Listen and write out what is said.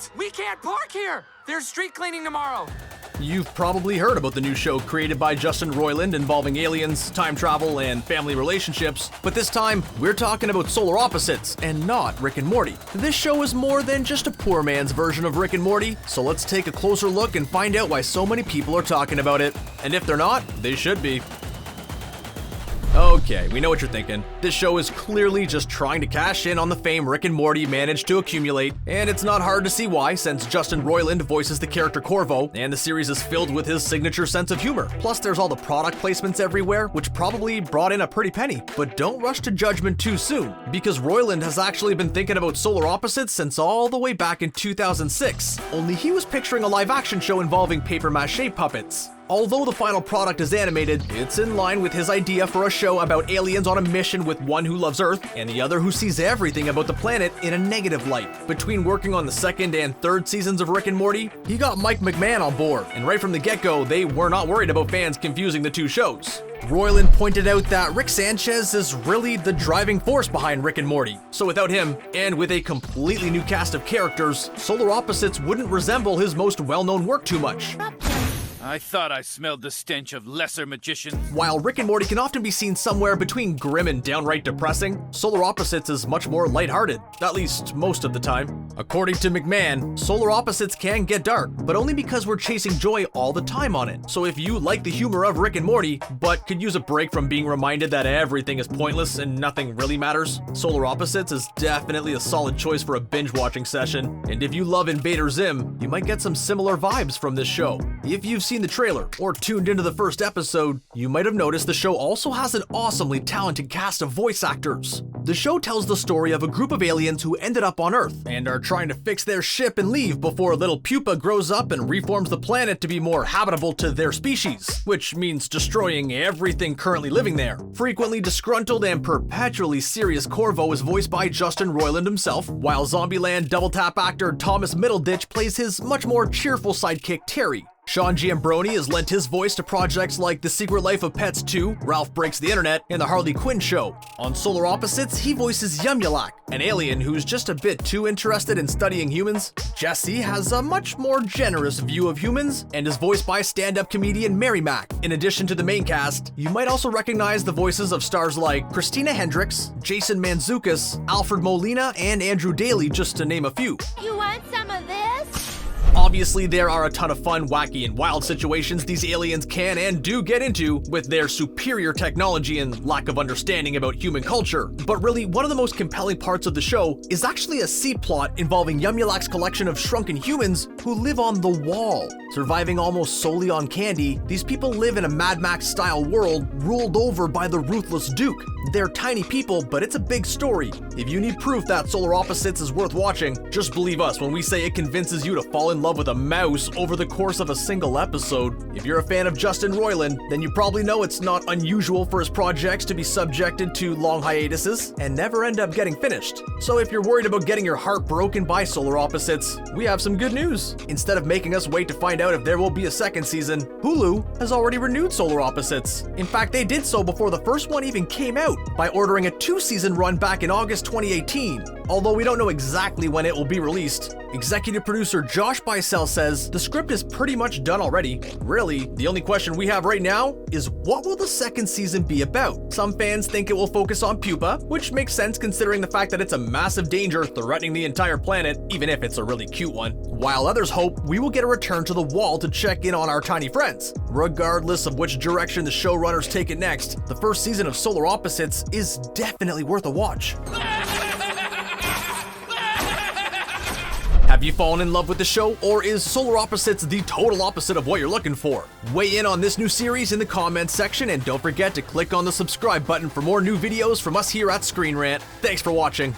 What? We can't park here! There's street cleaning tomorrow. You've probably heard about the new show created by Justin Roiland involving aliens, time travel, and family relationships, but this time, we're talking about solar opposites and not Rick and Morty. This show is more than just a poor man's version of Rick and Morty, so let's take a closer look and find out why so many people are talking about it. And if they're not, they should be. Okay, we know what you're thinking. This show is clearly just trying to cash in on the fame Rick and Morty managed to accumulate, and it's not hard to see why, since Justin Roiland voices the character Corvo, and the series is filled with his signature sense of humor. Plus, there's all the product placements everywhere, which probably brought in a pretty penny. But don't rush to judgment too soon, because Roiland has actually been thinking about solar opposites since all the way back in 2006, only he was picturing a live-action show involving papier-mâché puppets. Although the final product is animated, it's in line with his idea for a show about aliens on a mission with one who loves Earth and the other who sees everything about the planet in a negative light. Between working on the second and third seasons of Rick and Morty, he got Mike McMahan on board, and right from the get-go, they were not worried about fans confusing the two shows. Roiland pointed out that Rick Sanchez is really the driving force behind Rick and Morty, so without him, and with a completely new cast of characters, Solar Opposites wouldn't resemble his most well-known work too much. I thought I smelled the stench of lesser magicians. While Rick and Morty can often be seen somewhere between grim and downright depressing, Solar Opposites is much more lighthearted, at least most of the time. According to McMahan, Solar Opposites can get dark, but only because we're chasing joy all the time on it. So if you like the humor of Rick and Morty, but could use a break from being reminded that everything is pointless and nothing really matters, Solar Opposites is definitely a solid choice for a binge-watching session. And if you love Invader Zim, you might get some similar vibes from this show. If you've seen the trailer or tuned into the first episode, you might have noticed the show also has an awesomely talented cast of voice actors. The show tells the story of a group of aliens who ended up on Earth and are trying to fix their ship and leave before little pupa grows up and reforms the planet to be more habitable to their species, which means destroying everything currently living there. Frequently disgruntled and perpetually serious Corvo is voiced by Justin Roiland himself, while Zombieland double tap actor Tom Middleditch plays his much more cheerful sidekick Terry. Sean Giambrone has lent his voice to projects like The Secret Life of Pets 2, Ralph Breaks the Internet, and The Harley Quinn Show. On Solar Opposites, he voices Giambrone, an alien who's just a bit too interested in studying humans. Jesse has a much more generous view of humans and is voiced by stand-up comedian Mary Mack. In addition to the main cast, you might also recognize the voices of stars like Christina Hendricks, Jason Mantzoukas, Alfred Molina, and Andrew Daly, just to name a few. You want some of this? Obviously, there are a ton of fun, wacky, and wild situations these aliens can and do get into with their superior technology and lack of understanding about human culture. But really, one of the most compelling parts of the show is actually a C-plot involving Yumulak's collection of shrunken humans who live on the wall. Surviving almost solely on candy, these people live in a Mad Max-style world ruled over by the ruthless Duke. They're tiny people, but it's a big story. If you need proof that Solar Opposites is worth watching, just believe us when we say it convinces you to fall in love with a mouse over the course of a single episode. If you're a fan of Justin Roiland, then you probably know it's not unusual for his projects to be subjected to long hiatuses and never end up getting finished. So if you're worried about getting your heart broken by Solar Opposites, we have some good news. Instead of making us wait to find out if there will be a second season, Hulu has already renewed Solar Opposites. In fact, they did so before the first one even came out, by ordering a 2-season run back in August 2018. Although we don't know exactly when it will be released, executive producer Josh Bicel says the script is pretty much done already. Really, the only question we have right now is what will the second season be about? Some fans think it will focus on pupa, which makes sense considering the fact that it's a massive danger threatening the entire planet, even if it's a really cute one. While others hope we will get a return to the wall to check in on our tiny friends. Regardless of which direction the showrunners take it next, the first season of Solar Opposites is definitely worth a watch. Have you fallen in love with the show, or is Solar Opposites the total opposite of what you're looking for? Weigh in on this new series in the comments section, and don't forget to click on the subscribe button for more new videos from us here at Screen Rant. Thanks for watching.